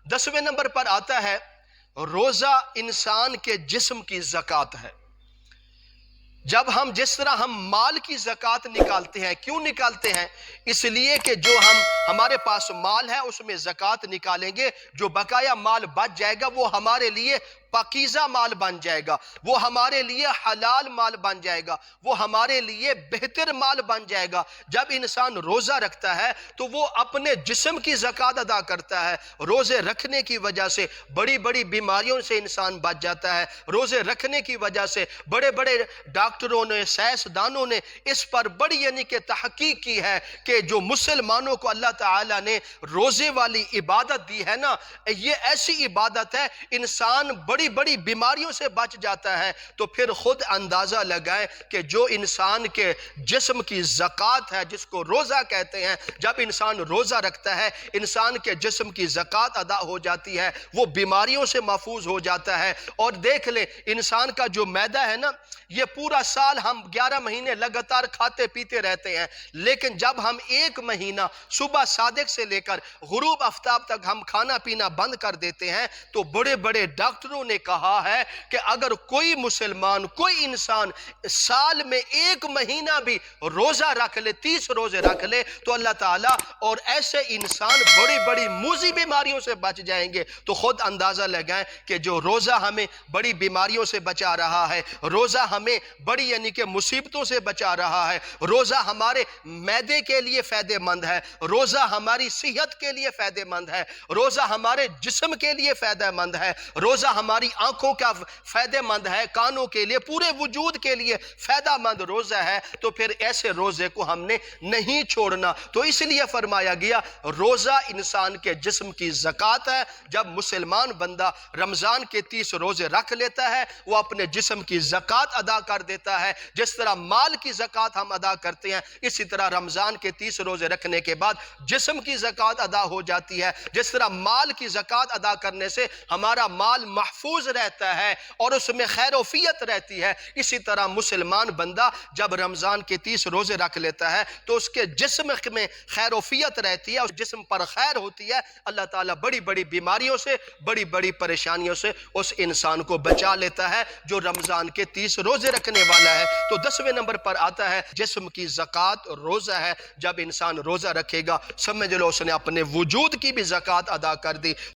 10वें नंबर पर आता है रोजा इंसान के जिस्म की ज़कात है। जब हम जिस तरह हम माल की ज़कात निकालते हैं, क्यों निकालते हैं? इसलिए कि जो हमारे पास माल है उसमें ज़कात निकालेंगे, जो बकाया माल बच जाएगा वो हमारे लिए पाकीज़ा माल बन जाएगा, वो हमारे लिए हलाल माल बन जाएगा, वो हमारे लिए बेहतर माल बन जाएगा। जब इंसान रोज़ा रखता है तो वो अपने जिस्म की ज़कात अदा करता है। रोज़े रखने की वजह से बड़ी बड़ी बीमारियों से इंसान बच जाता है। रोज़े रखने की वजह से बड़े बड़े डॉक्टरों ने, साइंसदानों ने इस पर बड़ी यानी कि तहकीक की है कि जो मुसलमानों को अल्लाह ताला ने रोज़े वाली इबादत दी है ना, ये ऐसी इबादत है इंसान बड़ी बड़ी बीमारियों से बच जाता है। तो फिर खुद अंदाज़ा लगाएं कि जो इंसान के जिस्म की ज़कात है, जिसको रोज़ा कहते हैं, जब इंसान रोज़ा रखता है इंसान के जिस्म की ज़कात अदा हो जाती है, वो बीमारियों से महफूज हो जाता है। और देख ले, इंसान का जो मैदा है ना, ये पूरा साल हम 11 महीने लगातार खाते पीते रहते हैं, लेकिन जब हम एक महीना सुबह सादिक से लेकर गुरूब आफ्ताब तक हम खाना पीना बंद कर देते हैं, तो बड़े बड़े डॉक्टरों ने कहा है कि अगर कोई मुसलमान, कोई इंसान साल में एक महीना भी रोजा रख ले, 30 रोजे रख ले, तो अल्लाह ताला और ऐसे इंसान बड़ी बड़ी मूजी बीमारियों से बच जाएंगे। तो खुद अंदाजा लगाएं कि जो रोजा हमें बड़ी बीमारियों से बचा रहा है, रोजा हमें बड़ी यानी कि मुसीबतों से बचा रहा है, रोजा हमारे मैदे के लिए फायदेमंद है, रोजा हमारी सेहत के लिए फायदेमंद है, रोजा हमारे जिस्म के लिए फायदेमंद है, रोजा हमारी आंखों का फायदेमंद है, कानों के लिए, पूरे वजूद के लिए फायदेमंद रोजा है। तो फिर ऐसे रोजे को हमने नहीं छोड़ना। तो इसलिए फरमाया गया रोजा इंसान के जिस्म की ज़कात है। जब मुसलमान बंदा रमजान के 30 रोजे रख लेता है, वो अपने जिस्म की ज़कात अदा कर देता है। जिस तरह माल की ज़कात हम अदा करते हैं, इसी तरह रमजान के 30 रोजे रखने के बाद जिस्म की ज़कात अदा हो जाती है। जिस तरह माल की ज़कात अदा करने से हमारा माल महफूज रहता है और उसमें खैरोफियत रहती है, इसी तरह मुसलमान बंदा जब रमजान के 30 रोजे रख लेता है तो उसके जिस्म में खैरोफियत रहती है, उस जिस्म पर खैर होती है। अल्लाह ताला बड़ी बड़ी बीमारियों से, बड़ी बड़ी परेशानियों से उस इंसान को बचा लेता है जो रमजान के 30 रोजे रखने वाला है। तो 10वें नंबर पर आता है जिस्म की ज़कात रोज़ा है। जब इंसान रोज़ा रखेगा समझ लो उसने अपने वजूद की भी ज़कात अदा कर दी।